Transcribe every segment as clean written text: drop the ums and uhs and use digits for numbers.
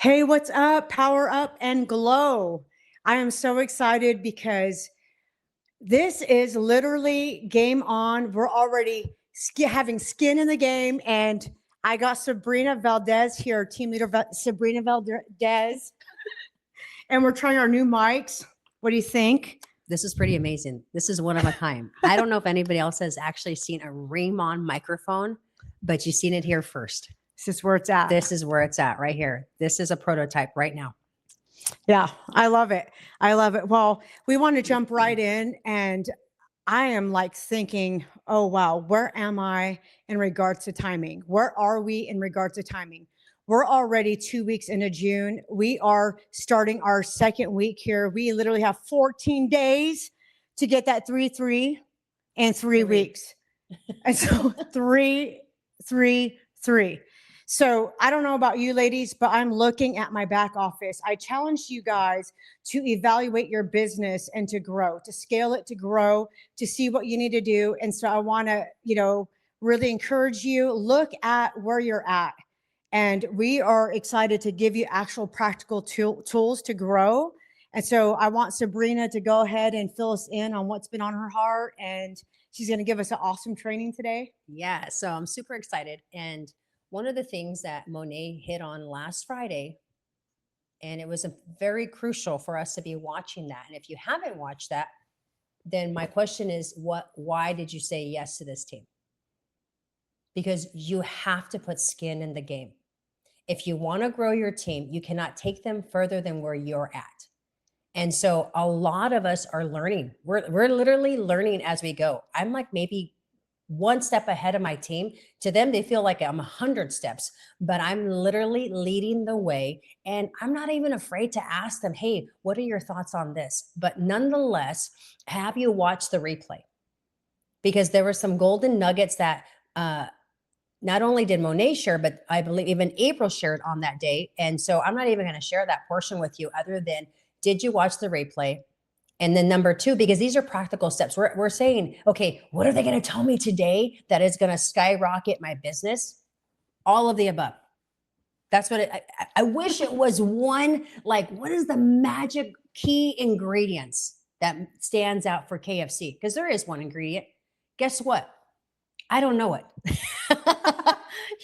Hey, what's up? Power up and glow. I am so excited because this is literally game on. We're already having skin in the game. And I got Sabrina Valdez here, Team Leader Sabrina Valdez. And we're trying our new mics. What do you think? This is pretty amazing. This is one of a kind. I don't know if anybody else has actually seen a Riman microphone, but you've seen it here first. This is where it's at. This is where it's at right here. This is a prototype right now. Yeah, I love it. I love it. Well, we want to jump right in. And I am like thinking, oh, wow, where am I in regards to timing? Where are we in regards to timing? We're already 2 weeks into June. We are starting our second week here. We literally have 14 days to get that 3-3 and 3 weeks. And so 3-3-3. So I don't know about you ladies, but I'm looking at my back office. I challenge you guys to evaluate your business and to grow, to scale it, to grow, to see what you need to do. And so I want to, really encourage you, look at where you're at. And we are excited to give you actual practical tools to grow. And so I want Sabrina to go ahead and fill us in on what's been on her heart. And she's going to give us an awesome training today. Yeah, so I'm super excited. And one of the things that Monet hit on last Friday, and it was very crucial for us to be watching that. And if you haven't watched that, then my question is, why did you say yes to this team? Because you have to put skin in the game. If you want to grow your team, you cannot take them further than where you're at. And so a lot of us are learning. We're literally learning as we go. I'm like maybe one step ahead of my team. To them, they feel like I'm 100 steps, but I'm literally leading the way. And I'm not even afraid to ask them, hey, what are your thoughts on this? But nonetheless, have you watched the replay? Because there were some golden nuggets that not only did Monet share, but I believe even April shared on that day. And so I'm not even going to share that portion with you other than, did you watch the replay? And then number two, because these are practical steps. We're saying, okay, what are they going to tell me today that is going to skyrocket my business? All of the above. That's what I wish it was one, like, what is the magic key ingredients that stands out for KFC? Because there is one ingredient. Guess what? I don't know it.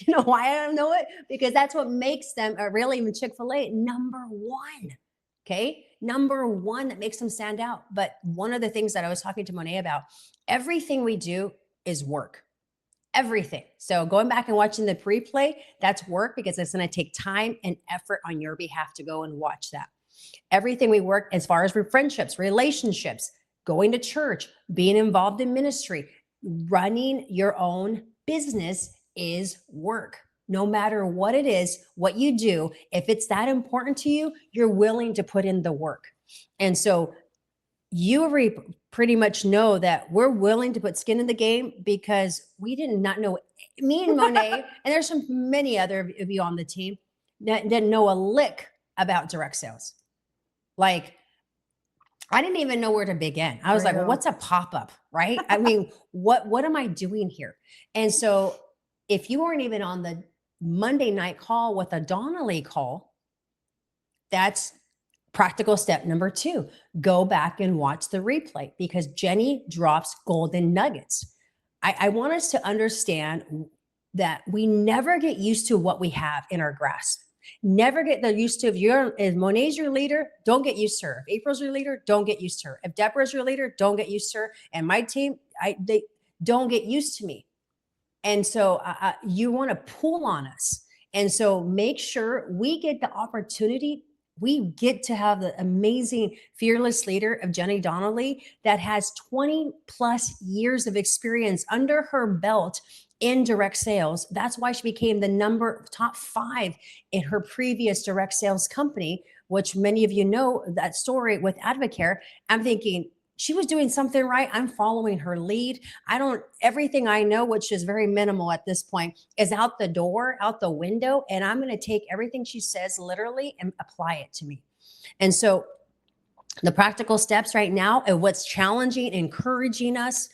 You know why I don't know it? Because that's what makes them, really even Chick-fil-A, number one. Okay. Number one that makes them stand out. But one of the things that I was talking to Monet about, everything we do is work. Everything. So going back and watching the replay, that's work because it's going to take time and effort on your behalf to go and watch that. Everything we work as far as friendships, relationships, going to church, being involved in ministry, running your own business is work. No matter what it is, what you do, if it's that important to you, you're willing to put in the work. And so you pretty much know that we're willing to put skin in the game because we did not know, me and Monet, and there's some many other of you on the team that didn't know a lick about direct sales. Like, I didn't even know where to begin. I was like, well, what's a pop-up, right? I mean, what am I doing here? And so if you weren't even on the Monday night call with a Donnelly call, that's practical step number 2. Go back and watch the replay because Jenny drops golden nuggets. I want us to understand that we never get used to what we have in our grasp. Never get used to, if Monet's your leader, don't get used to her. If April's your leader, don't get used to her. If Deborah's your leader, don't get used to her. And my team, they don't get used to me. And so you want to pull on us. And so make sure we get the opportunity. We get to have the amazing fearless leader of Jenny Donnelly that has 20 plus years of experience under her belt in direct sales. That's why she became the top 5 in her previous direct sales company, which many of you know that story with Advocare. I'm thinking, she was doing something right. I'm following her lead. Everything I know, which is very minimal at this point, is out the door, out the window. And I'm going to take everything she says literally and apply it to me. And so the practical steps right now and what's challenging, encouraging us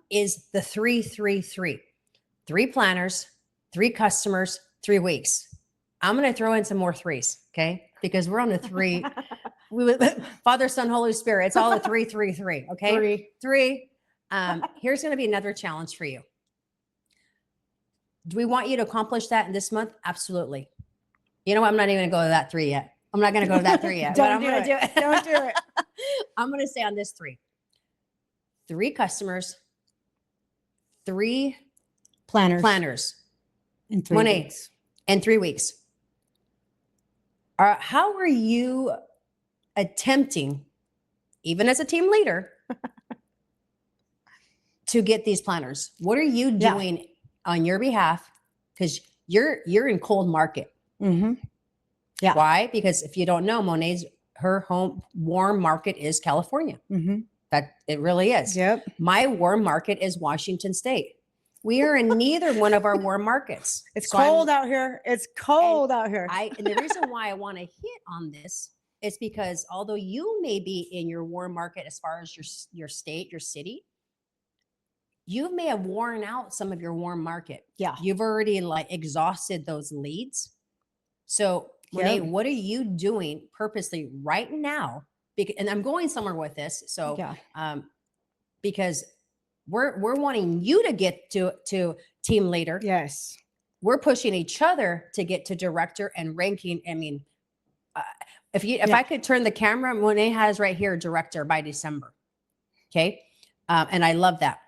is the 3-3-3. 3 planners, 3 customers, 3 weeks. I'm going to throw in some more threes. Okay. Because we're on the three. Father, Son, Holy Spirit. It's all a 3, 3, 3. Okay. Three. Here's going to be another challenge for you. Do we want you to accomplish that in this month? Absolutely. You know what? I'm not even going to go to that 3 yet. I'm not going to go to that 3 yet. Don't but I'm do going to it. do it. Don't do it. I'm going to say on this 3. 3 customers, 3 planners in 3 Monet, weeks. in 3 weeks. How are you attempting, even as a team leader, to get these planners? What are you doing on your behalf? Because you're in cold market. Mm-hmm. Yeah. Why? Because if you don't know, her home warm market is California. Mm-hmm. That it really is. Yep. My warm market is Washington State. We are in neither one of our warm markets. It's cold out here. It's cold out here. And the reason why I want to hit on this is because although you may be in your warm market as far as your state, your city, you may have worn out some of your warm market. Yeah. You've already like exhausted those leads. So Monet, what are you doing purposely right now? And I'm going somewhere with this. So, because we're wanting you to get to team leader. Yes. We're pushing each other to get to director and ranking. I mean, if I could turn the camera, Monet has right here, director by December. Okay. And I love that.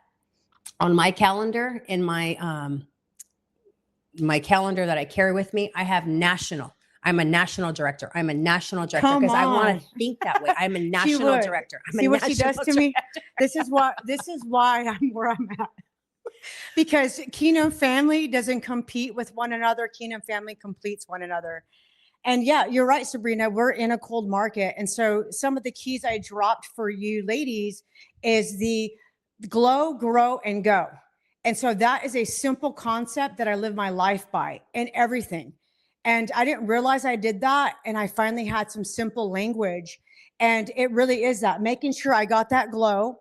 On my calendar, in my calendar that I carry with me, I have national. I'm a national director. I'm a national director because I want to think that way. I'm a national director. See what she does to me? This is why I'm where I'm at. Because Kingdom family doesn't compete with one another. Kingdom family completes one another. And yeah, you're right, Sabrina. We're in a cold market. And so some of the keys I dropped for you ladies is the glow, grow, and go. And so that is a simple concept that I live my life by in everything. And I didn't realize I did that. And I finally had some simple language. And it really is that, making sure I got that glow,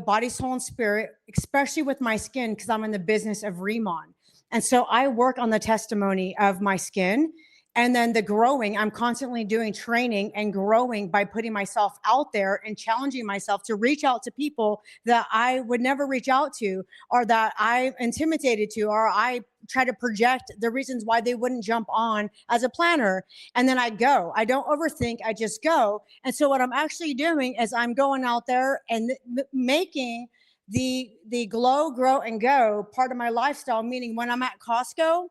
body, soul, and spirit, especially with my skin, because I'm in the business of Riman. And so I work on the testimony of my skin. And then the growing, I'm constantly doing training and growing by putting myself out there and challenging myself to reach out to people that I would never reach out to, or that I'm intimidated to, or I try to project the reasons why they wouldn't jump on as a planner. And then I go. I don't overthink. I just go. And so what I'm actually doing is I'm going out there and making the glow, grow, and go part of my lifestyle, meaning when I'm at Costco,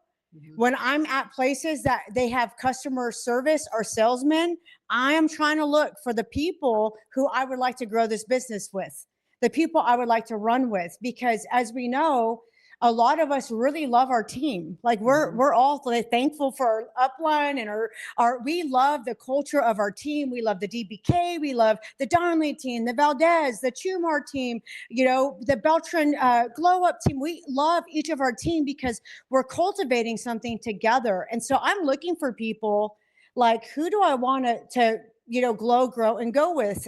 when I'm at places that they have customer service or salesmen, I am trying to look for the people who I would like to grow this business with, the people I would like to run with, because as we know, a lot of us really love our team. Like we're all thankful for our upline and we love the culture of our team. We love the DBK. We love the Donnelly team, the Valdez, the Chumar team, the Beltran Glow Up team. We love each of our team because we're cultivating something together. And so I'm looking for people like, who do I want to glow, grow, and go with?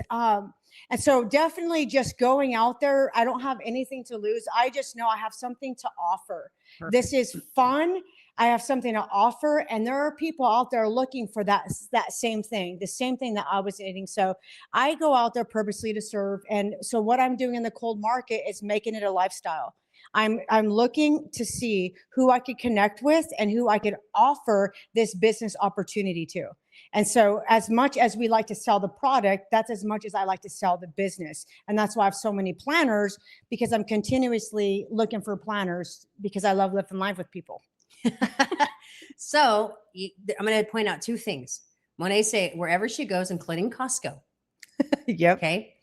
And so definitely just going out there. I don't have anything to lose. I just know I have something to offer. Perfect. This is fun. I have something to offer. And there are people out there looking for that same thing, the same thing that I was eating. So I go out there purposely to serve. And so what I'm doing in the cold market is making it a lifestyle. I'm looking to see who I could connect with and who I could offer this business opportunity to. And so as much as we like to sell the product, that's as much as I like to sell the business. And that's why I have so many planners, because I'm continuously looking for planners because I love living life with people. So I'm going to point out 2 things. Monet say wherever she goes, including Costco. Yep. Okay.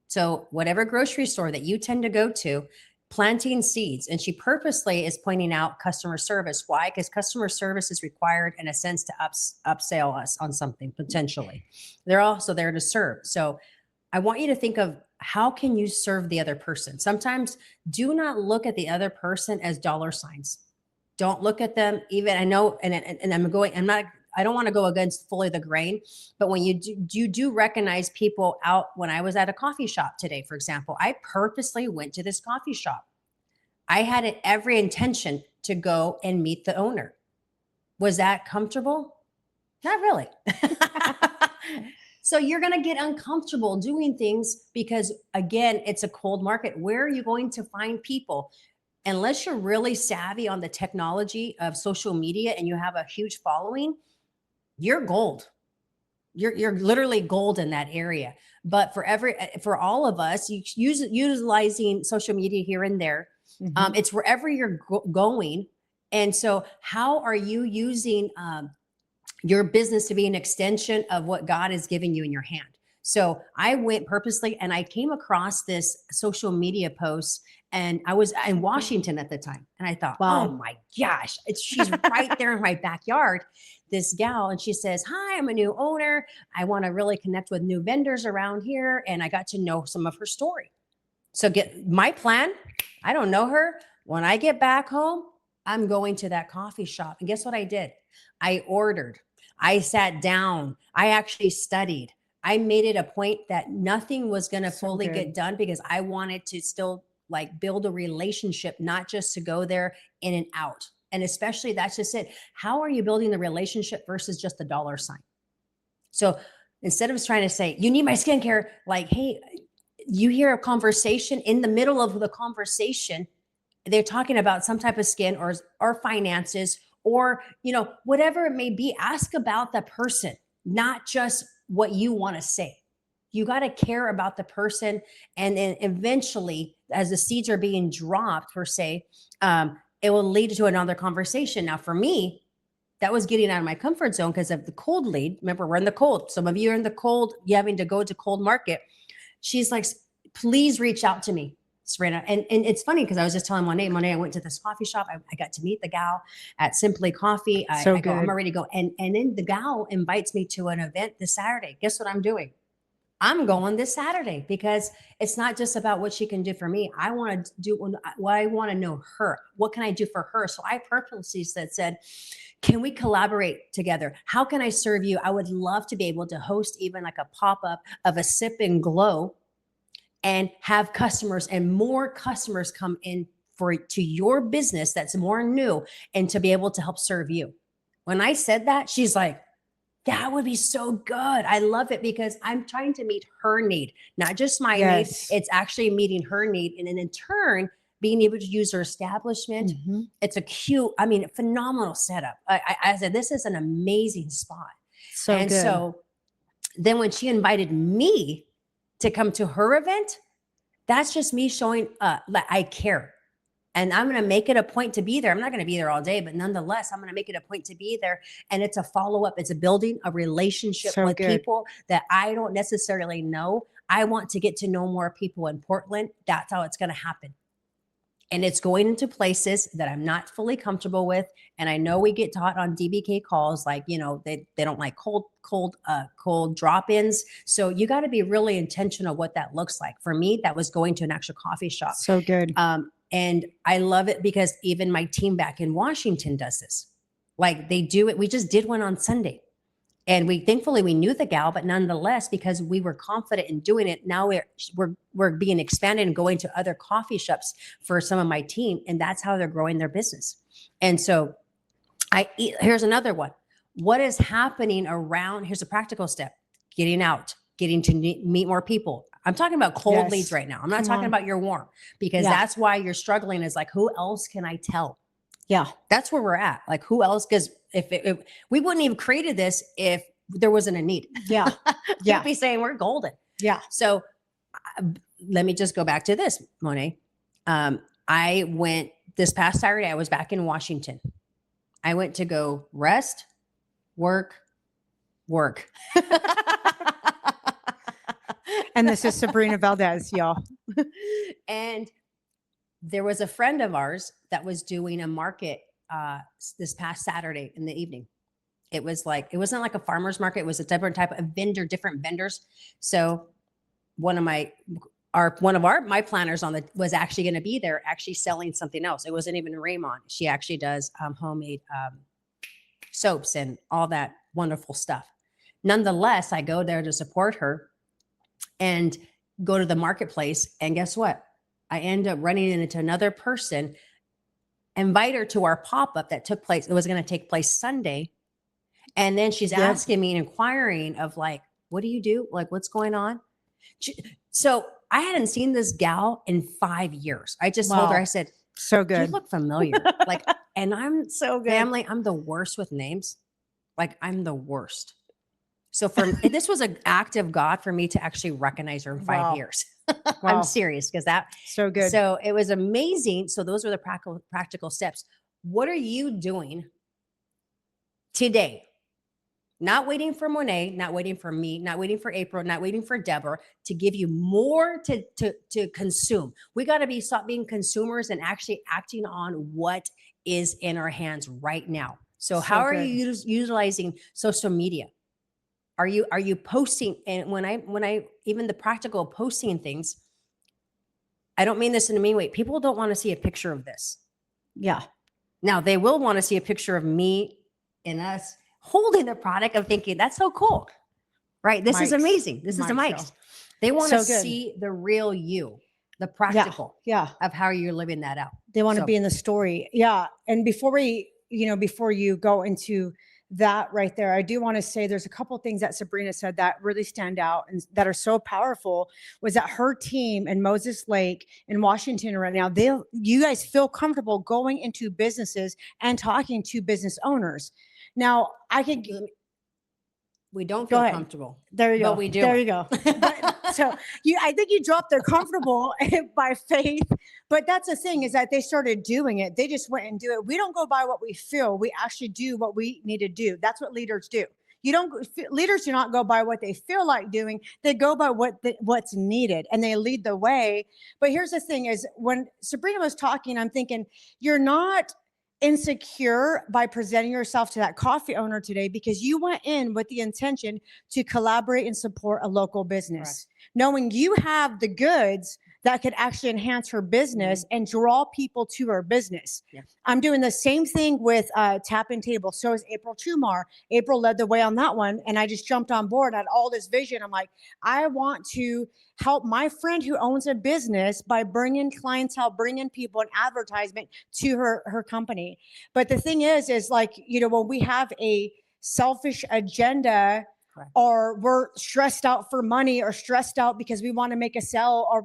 So whatever grocery store that you tend to go to, planting seeds. And she purposely is pointing out customer service. Why? Because customer service is required in a sense to upsell us on something potentially. They're also there to serve. So I want you to think of how can you serve the other person? Sometimes do not look at the other person as dollar signs. Don't look at them even, I know, and I don't want to go against fully the grain, but when you do recognize people out. When I was at a coffee shop today, for example, I purposely went to this coffee shop. I had every intention to go and meet the owner. Was that comfortable? Not really. So you're going to get uncomfortable doing things because, again, it's a cold market. Where are you going to find people? Unless you're really savvy on the technology of social media and you have a huge following, you're gold. You're literally gold in that area. But for all of us, utilizing social media here and there, it's wherever you're going. And so how are you using your business to be an extension of what God is giving you in your hand? So I went purposely and I came across this social media post, and I was in Washington at the time. And I thought, Wow. oh my gosh, she's right there in my backyard, this gal. And she says, hi, I'm a new owner. I want to really connect with new vendors around here. And I got to know some of her story. So get my plan. I don't know her. When I get back home, I'm going to that coffee shop. And guess what I did? I ordered. I sat down. I actually studied. I made it a point that nothing was going to fully get done because I wanted to still like build a relationship, not just to go there in and out. And especially that's just it. How are you building the relationship versus just the dollar sign? So instead of trying to say, you need my skincare, like, hey, you hear a conversation in the middle of the conversation, they're talking about some type of skin or finances or, whatever it may be. Ask about the person, not just what you want to say. You got to care about the person. And then eventually, as the seeds are being dropped, per se, it will lead to another conversation. Now, for me, that was getting out of my comfort zone because of the cold lead. Remember, we're in the cold. Some of you are in the cold, you having to go to cold market. She's like, please reach out to me, Sabrina. And it's funny because I was just telling Monet, I went to this coffee shop. I got to meet the gal at Simply Coffee. I go, I'm ready to go. And then the gal invites me to an event this Saturday. Guess what I'm doing? I'm going this Saturday because it's not just about what she can do for me. I want to do what I want to know her. What can I do for her? So I purposely said, can we collaborate together? How can I serve you? I would love to be able to host even like a pop-up of a sip and glow and have customers and more customers come in to your business that's more new and to be able to help serve you. When I said that, she's like, that would be so good. I love it because I'm trying to meet her need, not just my need. It's actually meeting her need. And then in turn, being able to use her establishment. It's a phenomenal setup. I said, this is an amazing spot. So then when she invited me to come to her event, that's just me showing that I care. And I'm going to make it a point to be there. I'm not going to be there all day, but nonetheless, I'm going to make it a point to be there. And it's a follow-up. It's a building a relationship with people that I don't necessarily know. I want to get to know more people in Portland. That's how it's going to happen. And it's going into places that I'm not fully comfortable with. And I know we get taught on DBK calls, like, they don't like cold drop-ins. So you got to be really intentional what that looks like. For me, that was going to an actual coffee shop. So good. And I love it because even my team back in Washington does this. Like they do it. We just did one on Sunday. And thankfully we knew the gal, but nonetheless, because we were confident in doing it, now we're being expanded and going to other coffee shops for some of my team. And that's how they're growing their business. And so here's another one. What is happening around? Here's a practical step: getting out, getting to meet more people. I'm talking about cold leads right now. I'm not talking about your warm, because that's why you're struggling, is like, who else can I tell? Yeah. That's where we're at. Like, who else? Because if we wouldn't have created this if there wasn't a need. Yeah. You'd be saying we're golden. Yeah. So let me just go back to this, Monet. I went this past Saturday. I was back in Washington. I went to go rest, work. And this is Sabrina Valdez, y'all. And there was a friend of ours that was doing a market this past Saturday in the evening. It wasn't like a farmer's market. It was a different type of vendor, different vendors. So one of my planners was actually going to be there, actually selling something else. It wasn't even Riman. She actually does homemade soaps and all that wonderful stuff. Nonetheless, I go there to support her and go to the marketplace. And guess what? I end up running into another person invite her to our pop-up that took place. It was going to take place Sunday. And then she's asking me and inquiring of like, what do you do? Like, what's going on? So I hadn't seen this gal in 5 years. I just told her, I said, so good. You look familiar. Like, and I'm so good. Family, I'm the worst with names. Like, I'm the worst. So this was an act of God for me to actually recognize her in 5 years. I'm serious, because that so good. So it was amazing. So those were the practical steps. What are you doing today? Not waiting for Monet, not waiting for me, not waiting for April, not waiting for Deborah to give you more to consume. We got to stop being consumers and actually acting on what is in our hands right now. So how are you utilizing social media? Are you posting? And when I even the practical posting things, I don't mean this in a mean way. People don't want to see a picture of this. Yeah. Now they will want to see a picture of me and us holding the product. I'm thinking, that's so cool, right? This is amazing. This is a mic. They want to see the real you, the practical of how you're living that out. They want to be in the story. Yeah. And before you go into that right there, I do want to say there's a couple of things that Sabrina said that really stand out and that are so powerful. Was that her team in Moses Lake in Washington right now, you guys feel comfortable going into businesses and talking to business owners. Now we don't feel comfortable. There you go. But we do. There you go. So I think you dropped their comfortable by faith, but that's the thing, is that they started doing it. They just went and do it. We don't go by what we feel. We actually do what we need to do. That's what leaders do. Leaders do not go by what they feel like doing. They go by what's needed, and they lead the way. But here's the thing, is when Sabrina was talking, I'm thinking, you're not insecure by presenting yourself to that coffee owner today, because you went in with the intention to collaborate and support a local business, knowing you have the goods that could actually enhance her business and draw people to her business. Yeah. I'm doing the same thing with Tap and Table. So is April Chumar. April led the way on that one, and I just jumped on board. I had all this vision. I'm like, I want to help my friend who owns a business by bringing clientele, bringing people, and advertisement to her company. But the thing is like, when we have a selfish agenda, or we're stressed out for money, or stressed out because we want to make a sale, or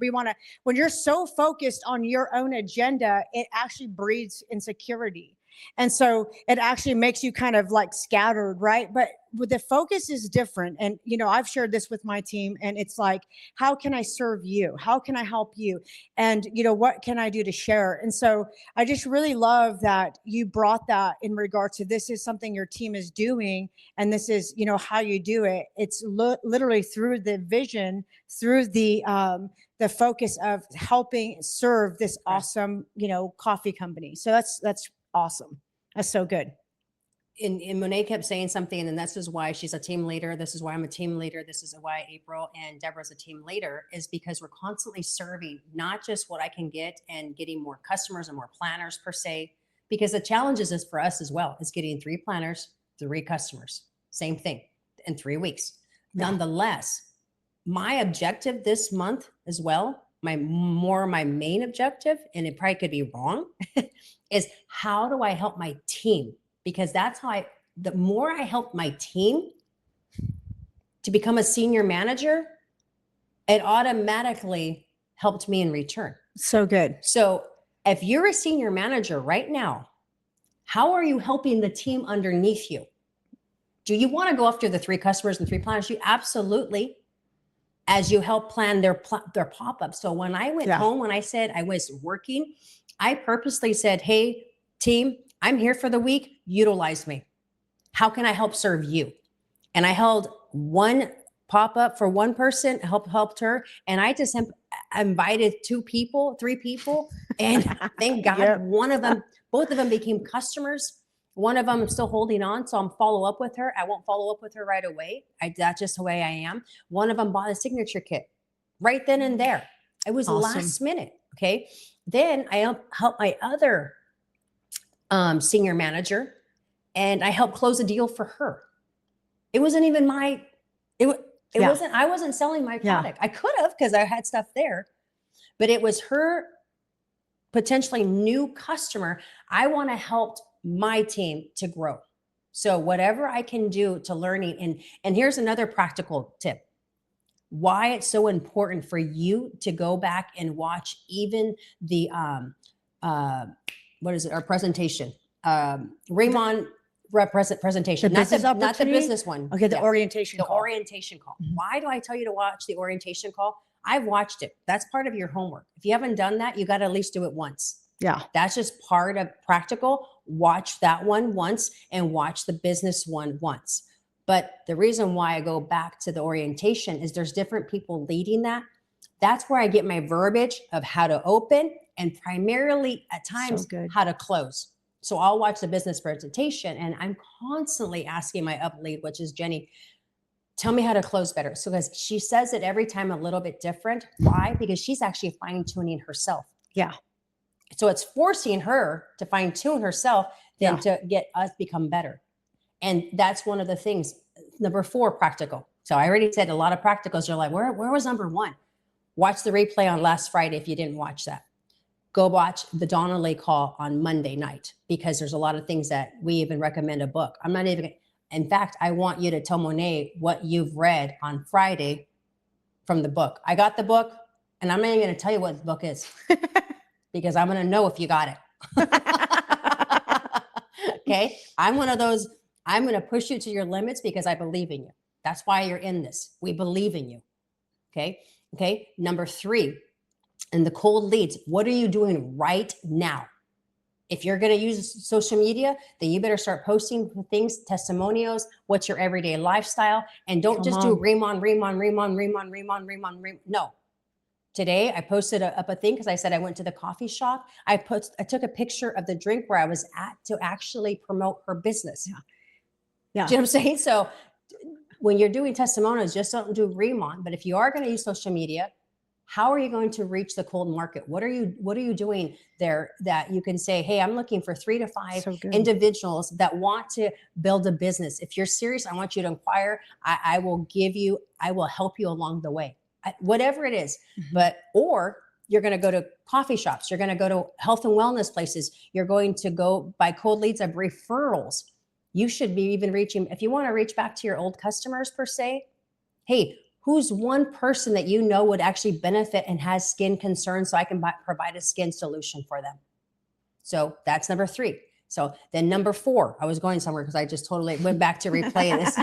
when you're so focused on your own agenda, it actually breeds insecurity. And so it actually makes you kind of like scattered, right? But the focus is different. And, I've shared this with my team, and it's like, how can I serve you? How can I help you? And, what can I do to share? And so I just really love that you brought that in regard to, this is something your team is doing. And this is, how you do it. It's literally through the vision, through the focus of helping serve this awesome, coffee company. So that's awesome. That's so good. And Monet kept saying something, and this is why she's a team leader. This is why I'm a team leader. This is why April and Deborah's a team leader, is because we're constantly serving not just what I can get and getting more customers and more planners per se, because the challenges is for us as well, is getting 3 planners, 3 customers, same thing in 3 weeks. Yeah. Nonetheless, my objective this month as well, my main objective, and it probably could be wrong, is how do I help my team? Because that's how the more I help my team to become a senior manager, it automatically helped me in return. So good. So if you're a senior manager right now, how are you helping the team underneath you? Do you want to go after the 3 customers and 3 planners? You absolutely, as you help plan their pop-up. So when I went home, when I said I was working, I purposely said, hey, team, I'm here for the week. Utilize me. How can I help serve you? And I held one pop-up for one person, helped her. And I just invited 2 people, 3 people. And thank God, both of them became customers. One of them I'm still holding on. So I'm follow up with her. I won't follow up with her right away. That's just the way I am. One of them bought a signature kit right then and there. It was last minute. Okay. Then I helped my other senior manager, and I helped close a deal for her. It wasn't even I wasn't selling my product. I could have, because I had stuff there, but it was her potentially new customer, I want to help my team to grow. So whatever I can do to learning, and here's another practical tip. Why it's so important for you to go back and watch even the what is it? Our presentation, Riman presentation, The business not the opportunity? business one. Okay, the orientation The call. orientation call. Mhm. Why do I tell you to watch the orientation call? I've watched it. That's part of your homework. If you haven't done that, you got to at least do it once. Yeah. That's just part of practical. Watch that one once and watch the business one once. But the reason why I go back to the orientation is there's different people leading that. That's where I get my verbiage of how to open and primarily at times good. how to close. So I'll watch the business presentation and I'm constantly asking my up lead, which is Jenny, tell me how to close better. So because she says it every time a little bit different. Why? Because she's actually fine tuning herself. Yeah. So it's forcing her to fine tune herself then to get us become better. And that's one of the things. Number 4, practical. So I already said a lot of practicals. You're like, where was number 1? Watch the replay on last Friday if you didn't watch that. Go watch the Donnelly call on Monday night because there's a lot of things that we even recommend a book. I'm not even, in fact, I want you to tell Monet what you've read on Friday from the book. I got the book and I'm not even going to tell you what the book is because I'm going to know if you got it. Okay. I'm one of those, I'm going to push you to your limits because I believe in you. That's why you're in this. We believe in you. Okay. Okay. Number 3, and the cold leads. What are you doing right now? If you're going to use social media, then you better start posting things, testimonials, what's your everyday lifestyle. And don't just do Riman. No. Today I posted up a thing because I said I went to the coffee shop. I took a picture of the drink where I was at to actually promote her business. Yeah. Do you know what I'm saying? So when you're doing testimonials, just don't do Riman. But if you are going to use social media, how are you going to reach the cold market? What are you doing there that you can say, hey, I'm looking for 3 to 5 individuals that want to build a business. If you're serious, I want you to inquire. I will help you along the way, whatever it is. But, or you're going to go to coffee shops. You're going to go to health and wellness places. You're going to go by cold leads of referrals. You should be even reaching, if you want to reach back to your old customers per se, hey, who's one person that you know would actually benefit and has skin concerns so I can provide a skin solution for them? So that's number 3. So then number 4, I was going somewhere because I just totally went back to replay this.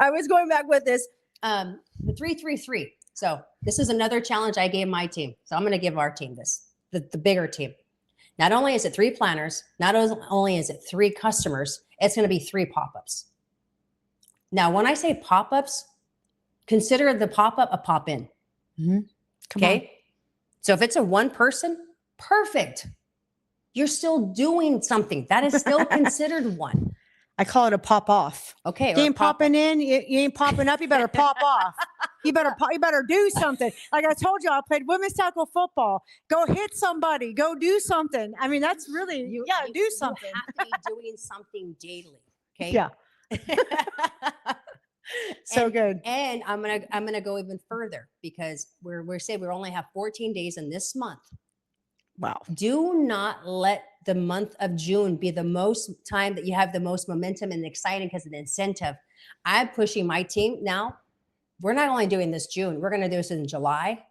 I was going back with this, the 3-3-3. So this is another challenge I gave my team. So I'm going to give our team this, the bigger team. Not only is it 3 planners, not only is it 3 customers, it's going to be 3 pop-ups. Now, when I say pop-ups, consider the pop-up a pop-in. Okay. So if it's a 1 person, perfect. You're still doing something. That is still considered 1. I call it a pop off. Okay. You ain't popping in, you ain't popping up, you better pop off. You better do something. Like I told you, I played women's tackle football. Go hit somebody, go do something. I mean, that's really, do something. You have to be doing something daily. Okay. Yeah. So good. And I'm gonna go even further because we're saying we only have 14 days in this month. Wow. Do not let the month of June be the most time that you have the most momentum and exciting because of the incentive. I'm pushing my team now. We're not only doing this June, we're going to do this in July,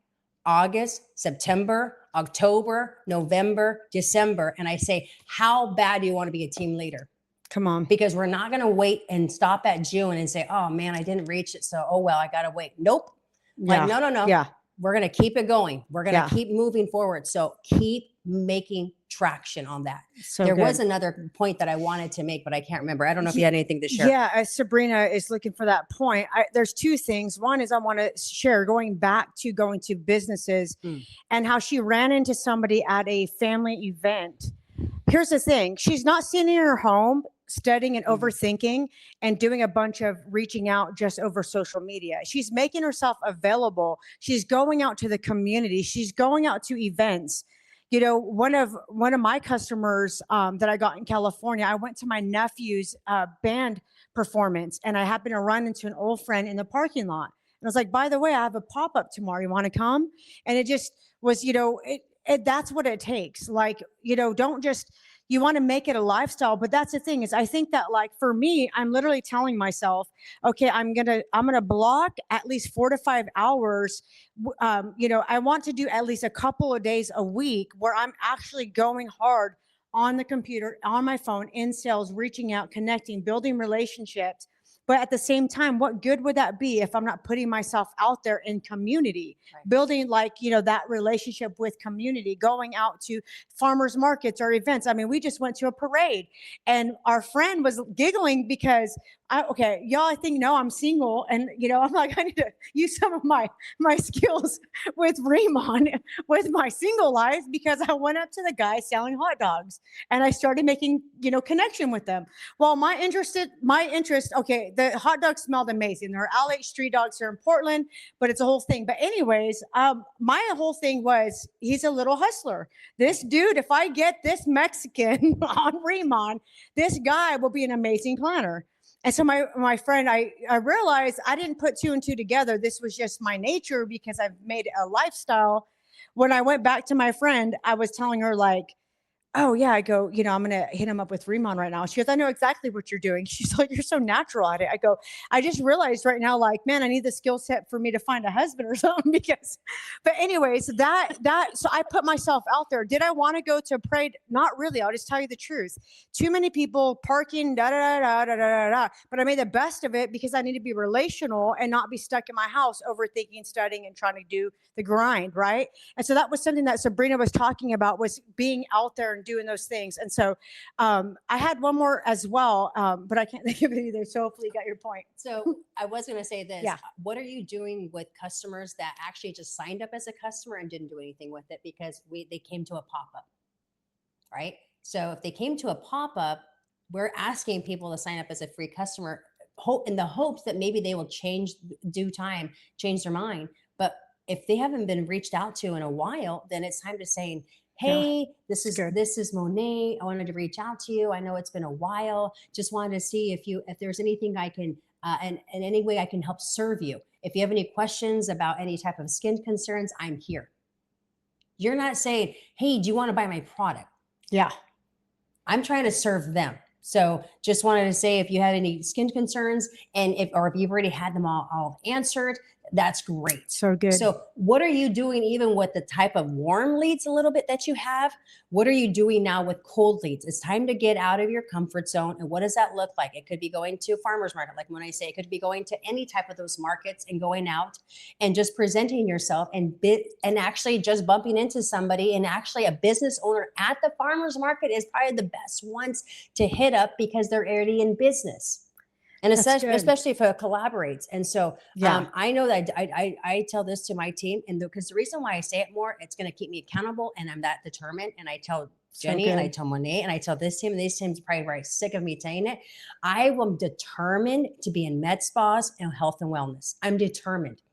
August, September, October, November, December. And I say, how bad do you want to be a team leader? Come on. Because we're not going to wait and stop at June and say, oh man, I didn't reach it. So, oh, well, I got to wait. Nope. Like, no. Yeah. We're going to keep it going. We're going to keep moving forward. So keep making traction on that. So there good. was another point that I wanted to make, but I can't remember. I don't know if you had anything to share. Yeah, as Sabrina is looking for that point, there's 2 things. One is I want to share going to businesses and how she ran into somebody at a family event. Here's the thing. She's not sitting in her home studying and overthinking and doing a bunch of reaching out just over social media. She's making herself available. She's going out to the community. She's going out to events. You know, one of my customers that I got in California, I went to my nephew's band performance and I happened to run into an old friend in the parking lot. And I was like, by the way, I have a pop-up tomorrow. You want to come? And it just was, that's what it takes. Like, don't just, you want to make it a lifestyle, but that's the thing is I think that like for me, I'm literally telling myself, okay, I'm going to block at least 4 to 5 hours. I want to do at least a couple of days a week where I'm actually going hard on the computer, on my phone, in sales, reaching out, connecting, building relationships. But at the same time, what good would that be if I'm not putting myself out there in community, Right. building like, that relationship with community, going out to farmers markets or events. I mean, we just went to a parade and our friend was giggling because okay, y'all, I think, no, I'm single. And, I'm like, I need to use some of my skills with Riman with my single life because I went up to the guy selling hot dogs and I started making, connection with them. Well, my interest, okay, the hot dogs smelled amazing. They're LA street dogs here in Portland, but it's a whole thing. But anyways, my whole thing was he's a little hustler. This dude, if I get this Mexican on Riman, this guy will be an amazing planner. And so my friend, I realized I didn't put two and two together. This was just my nature because I've made it a lifestyle. When I went back to my friend, I was telling her like, oh yeah, I go, I'm going to hit him up with Riman right now. She goes, I know exactly what you're doing. She's like, you're so natural at it. I go, I just realized right now, like, man, I need the skill set for me to find a husband or something because, but anyways, so I put myself out there. Did I want to go to a parade? Not really. I'll just tell you the truth. Too many people parking, da, da, da, da, da, da, da. But I made the best of it because I need to be relational and not be stuck in my house overthinking, studying, and trying to do the grind. Right. And so that was something that Sabrina was talking about, was being out there and doing those things. And so I had one more as well, but I can't think of it either. So hopefully you got your point. So I was going to say this. Yeah. What are you doing with customers that actually just signed up as a customer and didn't do anything with it because they came to a pop-up, right? So if they came to a pop-up, we're asking people to sign up as a free customer in the hopes that maybe they will change their mind. But if they haven't been reached out to in a while, then it's time to say, hey, this is Monet. I wanted to reach out to you. I know it's been a while. Just wanted to see if there's anything I can, and any way I can help serve you. If you have any questions about any type of skin concerns, I'm here. You're not saying, hey, do you want to buy my product? Yeah. I'm trying to serve them. So just wanted to say, if you had any skin concerns or if you've already had them all answered, that's great. So good. So what are you doing even with the type of warm leads a little bit that you have? What are you doing now with cold leads? It's time to get out of your comfort zone. And what does that look like? It could be going to a farmer's market. Like when I say, it could be going to any type of those markets and going out and just presenting yourself and actually just bumping into somebody. And actually a business owner at the farmer's market is probably the best ones to hit up because they're already in business. And especially if it collaborates. And so I know that I tell this to my team, and because the reason why I say it more, it's going to keep me accountable, and I'm that determined. And I tell Jenny and I tell Monet and I tell this team, and these teams are probably very sick of me saying it. I am determined to be in med spas and health and wellness. I'm determined.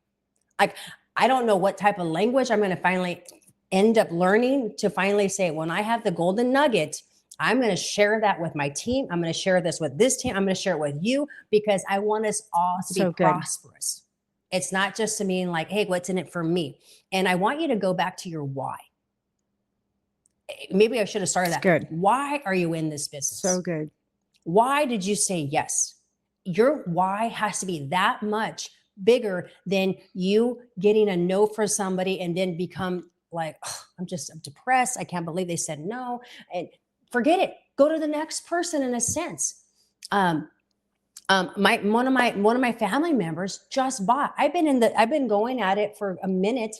Like, I don't know what type of language I'm going to finally end up learning to finally say, when I have the golden nugget, I'm going to share that with my team. I'm going to share this with this team. I'm going to share it with you because I want us all to be prosperous. It's not just to mean like, hey, what's in it for me? And I want you to go back to your why. Maybe I should have started that. Good. Why are you in this business? So good. Why did you say yes? Your why has to be that much bigger than you getting a no for somebody and then become like, oh, I'm depressed. I can't believe they said no. And forget it. Go to the next person in a sense. One of my family members just bought. I've been going at it for a minute,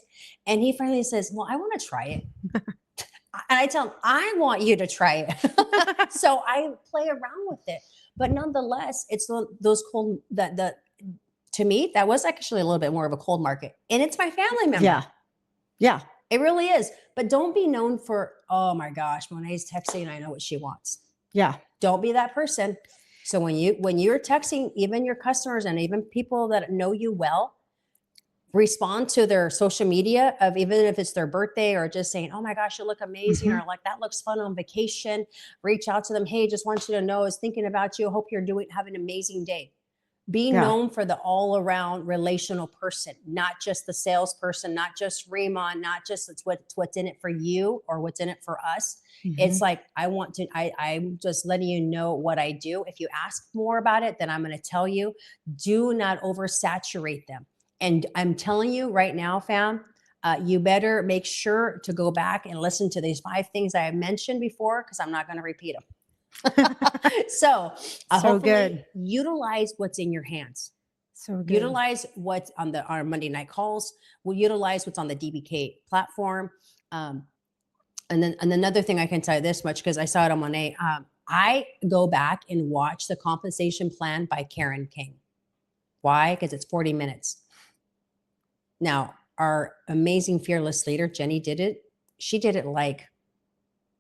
and he finally says, "Well, I want to try it." And I tell him, "I want you to try it." So I play around with it, but nonetheless, it's those cold to me that was actually a little bit more of a cold market, and it's my family member. Yeah. It really is. But don't be known for, oh my gosh, Monet's texting, I know what she wants. Yeah. Don't be that person. So when you're texting, even your customers and even people that know you well, respond to their social media of, even if it's their birthday or just saying, oh my gosh, you look amazing. Or like, that looks fun on vacation. Reach out to them. Hey, just want you to know, I was thinking about you. Hope you're having an amazing day. Be Yeah. known for the all around relational person, not just the salesperson, not just Riman, not just what's in it for you or what's in it for us. It's Mhm. like, I'm just letting you know what I do. If you ask more about it, then I'm going to tell you. Do not oversaturate them. And I'm telling you right now, fam, you better make sure to go back and listen to these 5 things I have mentioned before, because I'm not going to repeat them. So, So hopefully good. utilize what's in your hands. So good. Utilize what's on our Monday night calls. We'll utilize what's on the DBK platform. And another thing I can tell you this much, because I saw it on Monet. I go back and watch the compensation plan by Karen King. Why? Because it's 40 minutes. Now, our amazing fearless leader, Jenny, did it. She did it like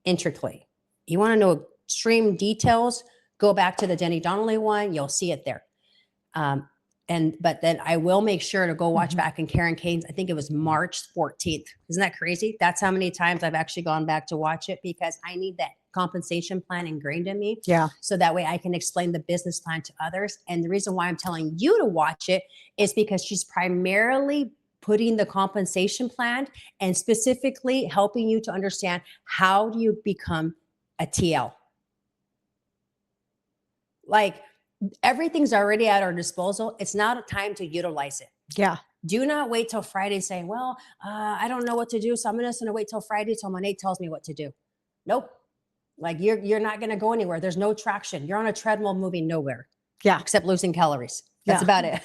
intricately. You want to know extreme details? Go back to the Jenny Donnelly one. You'll see it there. But then I will make sure to go watch back in Karen Kane's. I think it was March 14th. Isn't that crazy? That's how many times I've actually gone back to watch it, because I need that compensation plan ingrained in me. Yeah. So that way I can explain the business plan to others. And the reason why I'm telling you to watch it is because she's primarily putting the compensation plan and specifically helping you to understand, how do you become a TL? Like, everything's already at our disposal. It's not a time to utilize it. Yeah. Do not wait till Friday saying, well, I don't know what to do, so I'm just going to wait till Friday till Monet tells me what to do. Nope. Like, you're not going to go anywhere. There's no traction. You're on a treadmill moving nowhere. Yeah. Except losing calories. That's about it.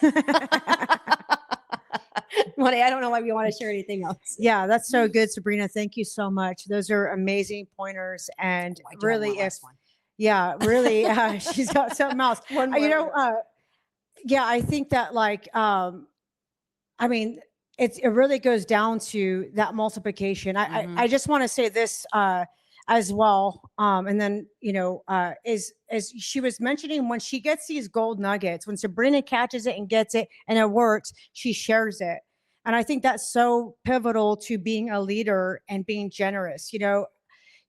Monet, I don't know if you want to share anything else. Yeah, that's so good, Sabrina. Thank you so much. Those are amazing pointers. And Oh, I do have really, one last one. yeah, really, she's got something else. One more. You know, yeah, I think that like, I mean, it really goes down to that multiplication. I just want to say this as well. And then, you know, is as she was mentioning, when she gets these gold nuggets, when Sabrina catches it and gets it and it works, she shares it. And I think that's so pivotal to being a leader and being generous. You know,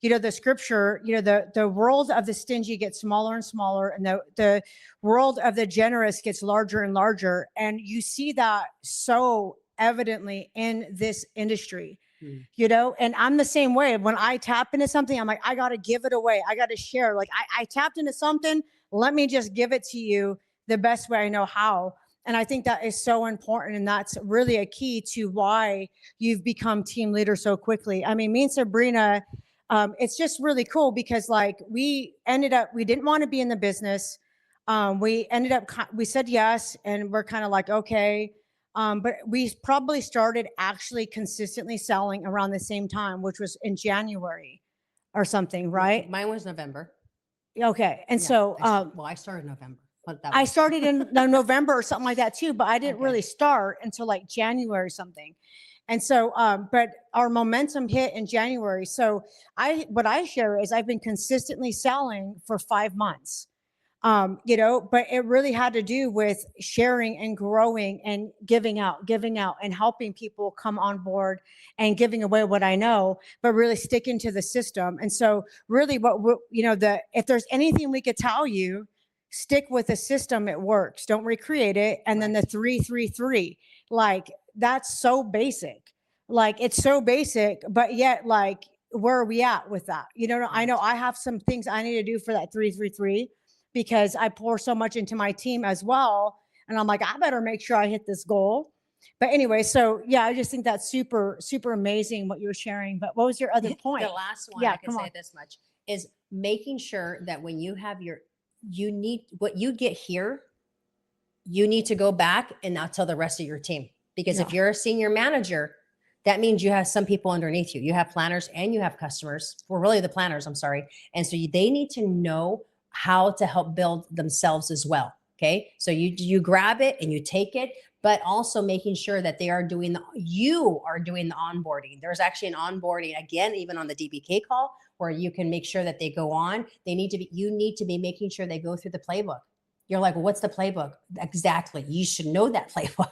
the scripture, the world of the stingy gets smaller and smaller, and the world of the generous gets larger and larger. And you see that so evidently in this industry. And I'm the same way. When I tap into something, I'm like, I got to give it away. I got to share. Like, I tapped into something. Let me just give it to you the best way I know how. And I think that is so important. And that's really a key to why you've become team leader so quickly. I mean, me and Sabrina, it's just really cool because like we didn't want to be in the business. We said yes, and we're kind of like, okay. But we probably started actually consistently selling around the same time, which was in January or something, right? Mine was November. Okay. And Yeah, so, I started November. I started in November or something like that too, but I didn't really start until like January or something. And so, but our momentum hit in January. So what I share is I've been consistently selling for 5 months. But it really had to do with sharing and growing and giving out and helping people come on board and giving away what I know, but really sticking to the system. And so really if there's anything we could tell you, stick with the system. It works. Don't recreate it. And then the 3-3-3, like that's so basic. Like it's so basic, but yet like, where are we at with that? I know I have some things I need to do for that 3-3-3 because I pour so much into my team as well. And I'm like, I better make sure I hit this goal. But anyway, so yeah, I just think that's super, super amazing what you were sharing. But what was your other point? The last one, I can say this much, is making sure that when you have what you get here, you need to go back and not tell the rest of your team. Because if you're a senior manager, that means you have some people underneath you. You have planners and you have customers. Well, really the planners, I'm sorry. And so they need to know how to help build themselves as well. Okay. So you grab it and you take it, but also making sure that you are doing the onboarding. There's actually an onboarding again, even on the DBK call, where you can make sure that they go on. You need to be making sure they go through the playbook. You're like, well, what's the playbook? Exactly. You should know that playbook.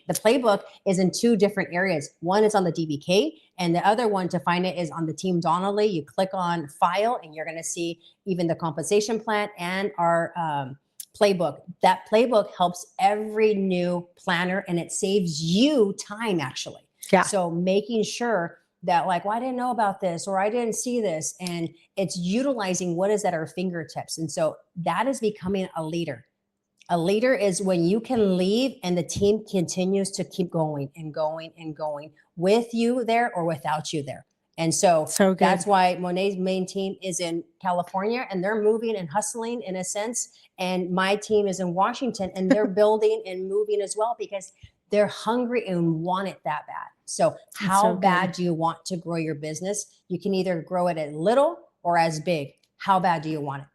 The playbook is in 2 different areas. One is on the DBK, and the other one to find it is on the Team Donnelly. You click on file and you're going to see even the compensation plan and our playbook. That playbook helps every new planner, and it saves you time actually. Yeah. So making sure that like, well, I didn't know about this, or I didn't see this. And it's utilizing what is at our fingertips. And so that is becoming a leader. A leader is when you can leave and the team continues to keep going and going and going with you there or without you there. And so good. That's why Monet's main team is in California, and they're moving and hustling in a sense. And my team is in Washington, and they're building and moving as well because they're hungry and want it that bad. So how bad do you want to grow your business? You can either grow it as little or as big. How bad do you want it?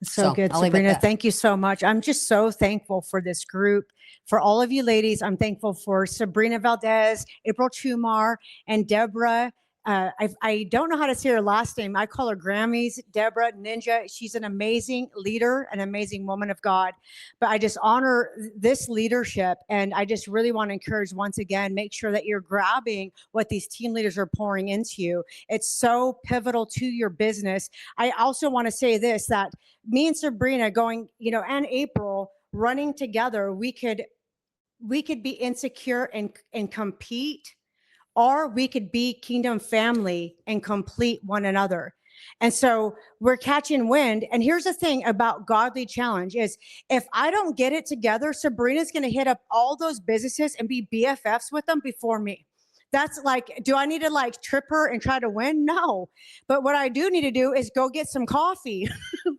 So good, Sabrina. Thank you so much. I'm just so thankful for this group, for all of you ladies. I'm thankful for Sabrina Valdez, April Chumar, and Deborah. I don't know how to say her last name. I call her Grammys, Deborah Ninja. She's an amazing leader, an amazing woman of God. But I just honor this leadership. And I just really want to encourage, once again, make sure that you're grabbing what these team leaders are pouring into you. It's so pivotal to your business. I also want to say this, that me and Sabrina going, and April running together, we could be insecure and compete, or we could be kingdom family and complete one another. And so we're catching wind. And here's the thing about godly challenge is, if I don't get it together, Sabrina's going to hit up all those businesses and be BFFs with them before me. That's like, do I need to like trip her and try to win? No. But what I do need to do is go get some coffee.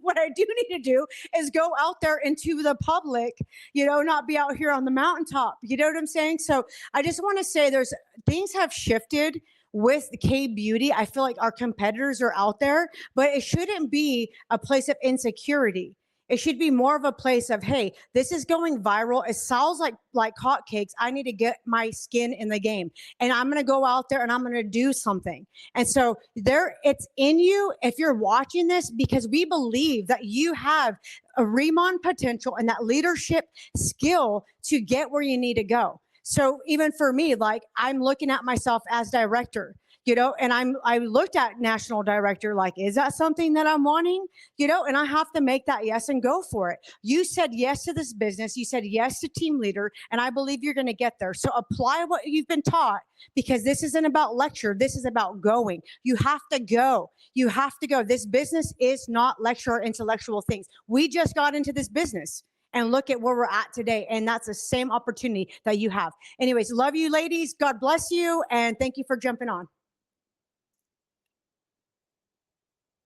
What I do need to do is go out there into the public, not be out here on the mountaintop. You know what I'm saying? So I just want to say things have shifted with K Beauty. I feel like our competitors are out there, but it shouldn't be a place of insecurity. It should be more of a place of, hey, this is going viral. It sells like hotcakes. I need to get my skin in the game. And I'm going to go out there and I'm going to do something. And so it's in you if you're watching this, because we believe that you have a Riman potential and that leadership skill to get where you need to go. So even for me, like, I'm looking at myself as director, and I looked at national director, like, is that something that I'm wanting? And I have to make that yes and go for it. You said yes to this business. You said yes to team leader, and I believe you're going to get there. So apply what you've been taught, because this isn't about lecture. This is about going. You have to go. You have to go. This business is not lecture or intellectual things. We just got into this business. And look at where we're at today. And that's the same opportunity that you have. Anyways, love you, ladies. God bless you. And thank you for jumping on.